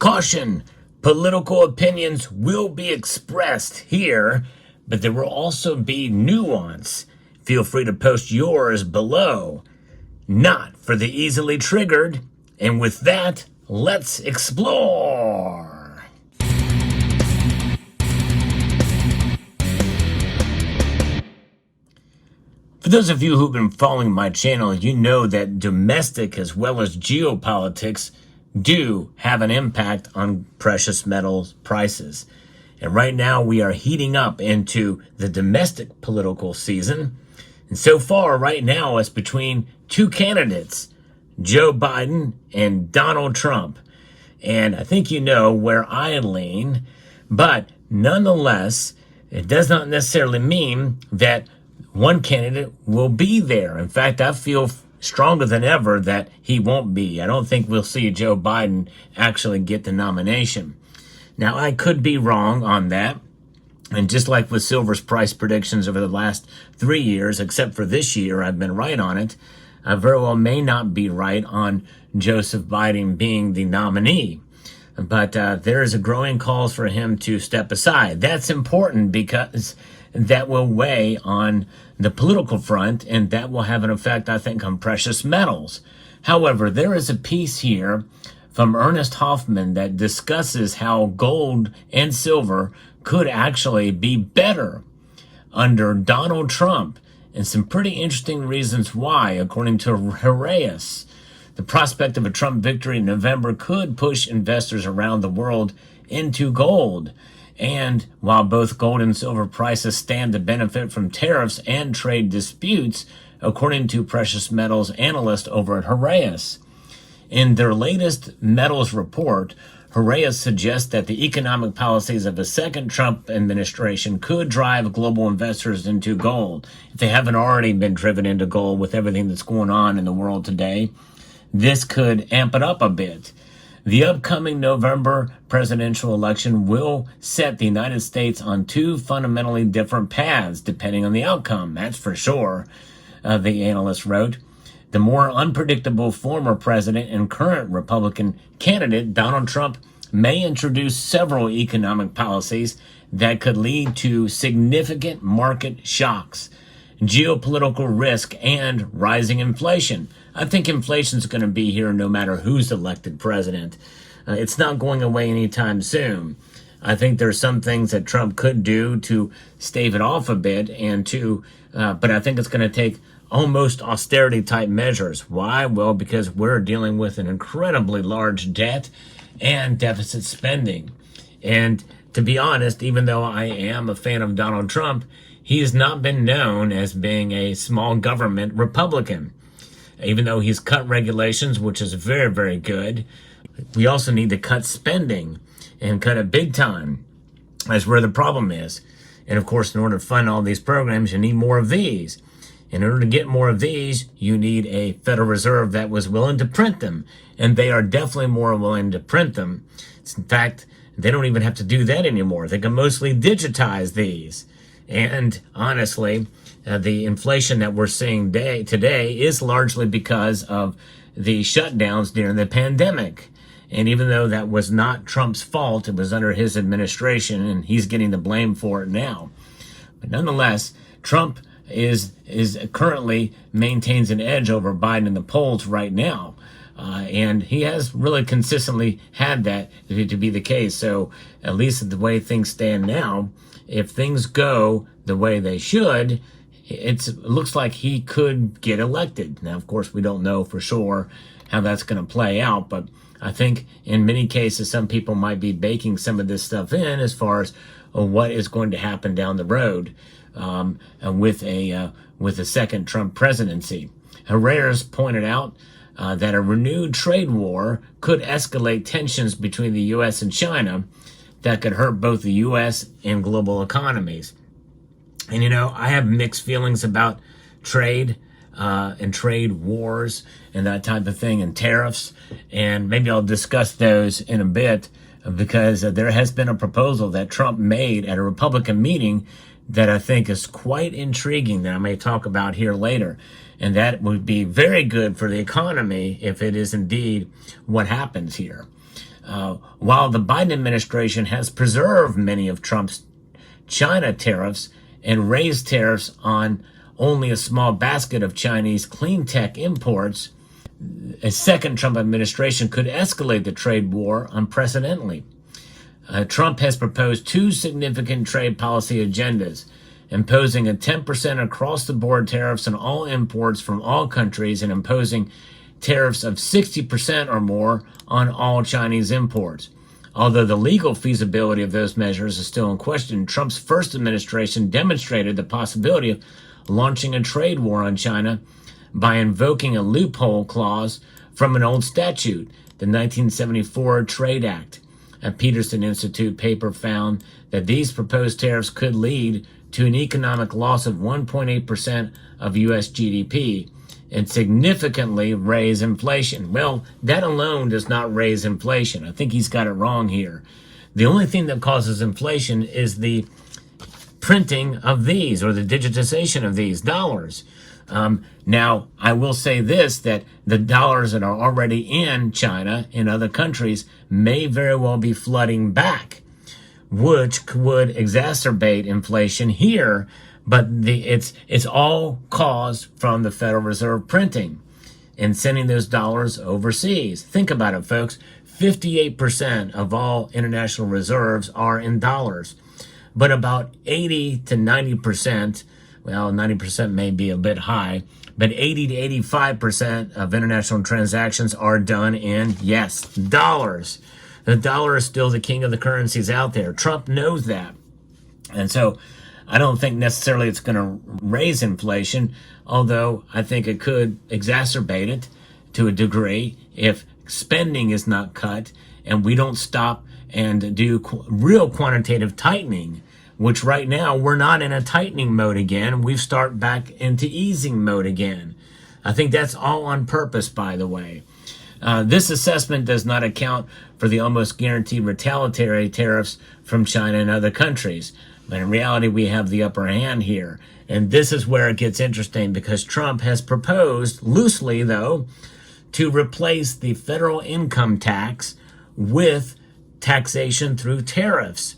Caution, political opinions will be expressed here, but there will also be nuance. Feel free to post yours below. Not for the easily triggered. And with that, let's explore. For those of you who've been following my channel, you know that domestic as well as geopolitics do have an impact on precious metals prices. And right now we are heating up into the domestic political season. And so far right now it's between two candidates, Joe Biden and Donald Trump. And I think you know where I lean, but nonetheless, it does not necessarily mean that one candidate will be there. In fact, I feel stronger than ever that he won't be. I don't think we'll see Joe Biden actually get the nomination. Now, I could be wrong on that. And just like with silver's price predictions over the last 3 years, except for this year, I've been right on it. I very well may not be right on Joseph Biden being the nominee. But there is a growing call for him to step aside. That's important because that will weigh on the political front, and that will have an effect, I think, on precious metals. However, there is a piece here from Ernest Hoffman that discusses how gold and silver could actually be better under Donald Trump, and some pretty interesting reasons why, according to Heraeus. The prospect of a Trump victory in November could push investors around the world into gold. And while both gold and silver prices stand to benefit from tariffs and trade disputes, according to precious metals analyst over at Heraeus. In their latest metals report, Heraeus suggests that the economic policies of a second Trump administration could drive global investors into gold. If they haven't already been driven into gold with everything that's going on in the world today, this could amp it up a bit. The upcoming November presidential election will set the United States on two fundamentally different paths, depending on the outcome, that's for sure, the analyst wrote. The more unpredictable former president and current Republican candidate, Donald Trump, may introduce several economic policies that could lead to significant market shocks, geopolitical risk, and rising inflation. I think inflation is going to be here no matter who's elected president. It's not going away anytime soon. I think there's some things that Trump could do to stave it off a bit, but I think it's going to take almost austerity type measures. Why? Well, because we're dealing with an incredibly large debt and deficit spending. And to be honest, even though I am a fan of Donald Trump, he has not been known as being a small government Republican. Even though he's cut regulations, which is very, very good, we also need to cut spending and cut it big time. That's where the problem is. And of course, in order to fund all these programs, you need more of these. In order to get more of these, you need a Federal Reserve that was willing to print them. And they are definitely more willing to print them. In fact, they don't even have to do that anymore. They can mostly digitize these. And honestly, the inflation that we're seeing today is largely because of the shutdowns during the pandemic. And even though that was not Trump's fault, it was under his administration, and he's getting the blame for it now. But nonetheless, Trump is currently maintains an edge over Biden in the polls right now. And he has really consistently had that to be the case. So at least the way things stand now, if things go the way they should, it looks like he could get elected. Now, of course, we don't know for sure how that's going to play out, but I think in many cases, some people might be baking some of this stuff in as far as what is going to happen down the road with a second Trump presidency. Herrera's pointed out that a renewed trade war could escalate tensions between the U.S. and China that could hurt both the U.S. and global economies. And, I have mixed feelings about trade and trade wars and that type of thing and tariffs. And maybe I'll discuss those in a bit because there has been a proposal that Trump made at a Republican meeting that I think is quite intriguing that I may talk about here later. And that would be very good for the economy if it is indeed what happens here. While the Biden administration has preserved many of Trump's China tariffs and raised tariffs on only a small basket of Chinese clean tech imports, a second Trump administration could escalate the trade war unprecedentedly. Trump has proposed two significant trade policy agendas, imposing a 10% across-the-board tariffs on all imports from all countries and imposing tariffs of 60% or more on all Chinese imports. Although the legal feasibility of those measures is still in question, Trump's first administration demonstrated the possibility of launching a trade war on China by invoking a loophole clause from an old statute, the 1974 Trade Act. A Peterson Institute paper found that these proposed tariffs could lead to an economic loss of 1.8% of U.S. GDP and significantly raise inflation. Well, that alone does not raise inflation. I think he's got it wrong here. The only thing that causes inflation is the printing of these, or the digitization of these dollars. Now, I will say this, that the dollars that are already in China, in other countries, may very well be flooding back, which would exacerbate inflation here, but it's all caused from the Federal Reserve printing and sending those dollars overseas. Think about it, folks. 58% of all international reserves are in dollars, but about 80 to 90%, well, 90% may be a bit high, but 80 to 85% of international transactions are done in, yes, dollars. The dollar is still the king of the currencies out there. Trump knows that. And so I don't think necessarily it's going to raise inflation, although I think it could exacerbate it to a degree if spending is not cut and we don't stop and do real quantitative tightening, which right now we're not in a tightening mode again. We've started back into easing mode again. I think that's all on purpose, by the way. This assessment does not account for the almost guaranteed retaliatory tariffs from China and other countries. But in reality, we have the upper hand here. And this is where it gets interesting, because Trump has proposed, loosely though, to replace the federal income tax with taxation through tariffs.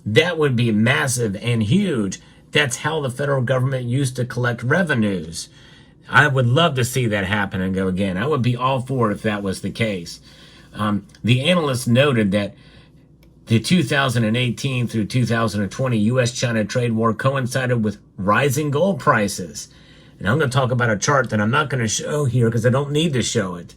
That would be massive and huge. That's how the federal government used to collect revenues. I would love to see that happen and go again. I would be all for it if that was the case. The analysts noted that the 2018 through 2020 U.S.-China trade war coincided with rising gold prices. And I'm going to talk about a chart that I'm not going to show here because I don't need to show it.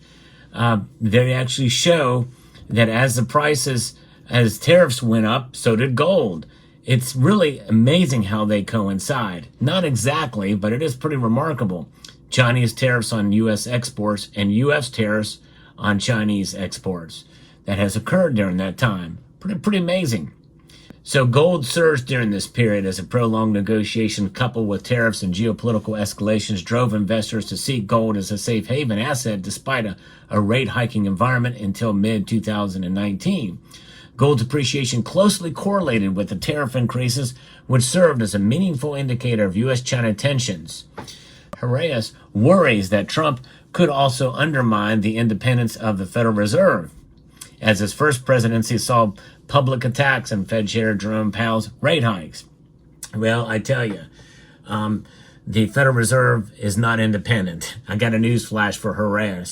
They actually show that as tariffs went up, so did gold. It's really amazing how they coincide. Not exactly, but it is pretty remarkable. Chinese tariffs on U.S. exports and U.S. tariffs on Chinese exports. That has occurred during that time. Pretty amazing. So gold surged during this period as a prolonged negotiation coupled with tariffs and geopolitical escalations drove investors to seek gold as a safe haven asset despite a rate hiking environment until mid-2019. Gold's appreciation closely correlated with the tariff increases, which served as a meaningful indicator of U.S.-China tensions. Herrera worries that Trump could also undermine the independence of the Federal Reserve, as his first presidency saw public attacks on Fed Chair Jerome Powell's rate hikes. Well, I tell you, the Federal Reserve is not independent. I got a news flash for Herrera.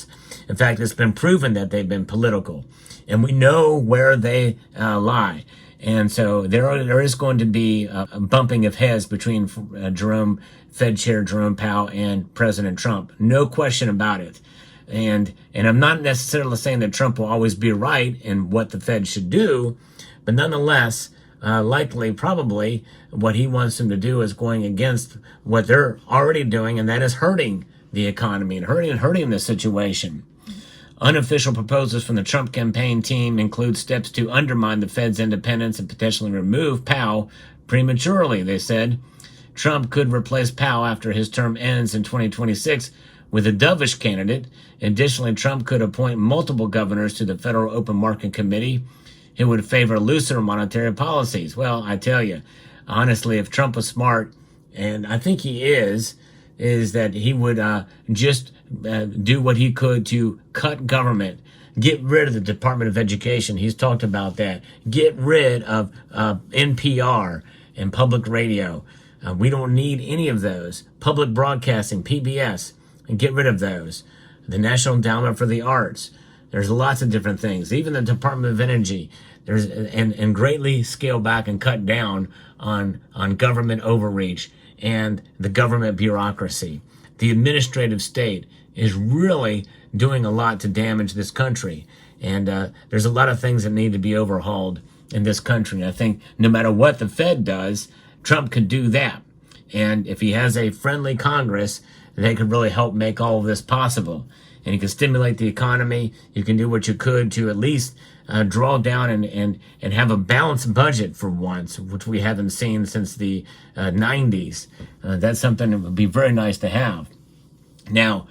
In fact, it's been proven that they've been political, and we know where they lie. And so there is going to be a bumping of heads between Fed Chair Jerome Powell and President Trump. No question about it. And I'm not necessarily saying that Trump will always be right in what the Fed should do, but nonetheless, likely, probably, what he wants them to do is going against what they're already doing, and that is hurting the economy and hurting the situation. Unofficial proposals from the Trump campaign team include steps to undermine the Fed's independence and potentially remove Powell prematurely, they said. Trump could replace Powell after his term ends in 2026 with a dovish candidate. Additionally, Trump could appoint multiple governors to the Federal Open Market Committee who would favor looser monetary policies. Well, I tell you, honestly, if Trump was smart, and I think he is that he would just do what he could to cut government, Get rid of the Department of Education. He's talked about that. Get rid of NPR and public radio. We don't need any of those. Public broadcasting, PBS, and get rid of those. The National Endowment for the Arts. There's lots of different things. Even the Department of Energy. And greatly scale back and cut down on government overreach and the government bureaucracy. The administrative state is really doing a lot to damage this country. And there's a lot of things that need to be overhauled in this country. And I think no matter what the Fed does, Trump could do that. And if he has a friendly Congress, they could really help make all of this possible. And you can stimulate the economy. You can do what you could to at least draw down and have a balanced budget for once, which we haven't seen since the 90s. That's something that would be very nice to have. Now,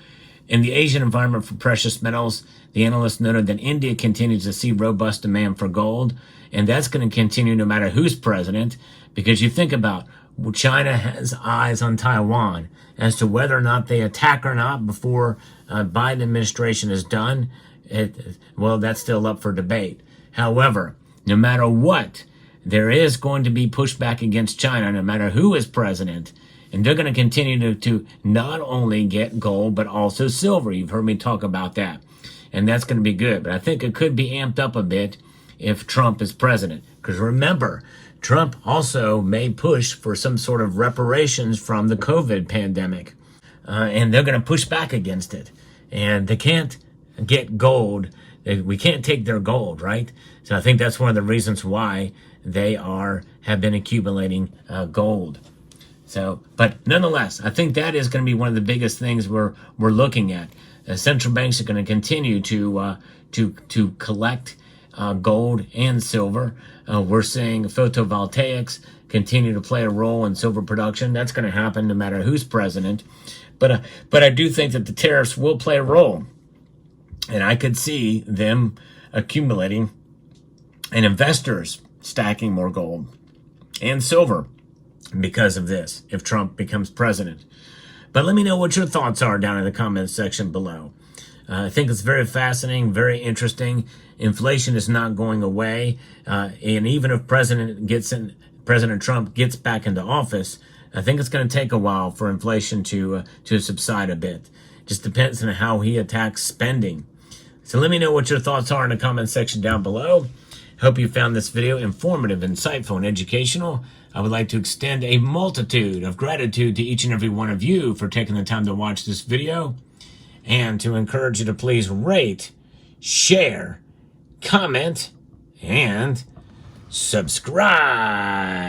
in the Asian environment for precious metals, the analyst noted that India continues to see robust demand for gold, and that's going to continue no matter who's president, because you think about, well, China has eyes on Taiwan as to whether or not they attack or not before Biden administration is done. Well, that's still up for debate. However, no matter what, there is going to be pushback against China, no matter who is president. And they're going to continue to not only get gold, but also silver. You've heard me talk about that. And that's going to be good. But I think it could be amped up a bit if Trump is president. Because remember, Trump also may push for some sort of reparations from the COVID pandemic. And they're going to push back against it. And they can't get gold. We can't take their gold, right? So I think that's one of the reasons why they have been accumulating gold. So, but nonetheless, I think that is going to be one of the biggest things we're looking at. Central banks are going to continue to collect gold and silver. We're seeing photovoltaics continue to play a role in silver production. That's going to happen no matter who's president. But I do think that the tariffs will play a role, and I could see them accumulating and investors stacking more gold and silver because of this, if Trump becomes president. But let me know what your thoughts are down in the comments section below. I think it's very fascinating, very interesting. Inflation is not going away. And even if President Trump gets back into office, I think it's going to take a while for inflation to subside a bit. Just depends on how he attacks spending. So let me know what your thoughts are in the comment section down below. Hope you found this video informative, insightful, and educational. I would like to extend a multitude of gratitude to each and every one of you for taking the time to watch this video, and to encourage you to please rate, share, comment, and subscribe.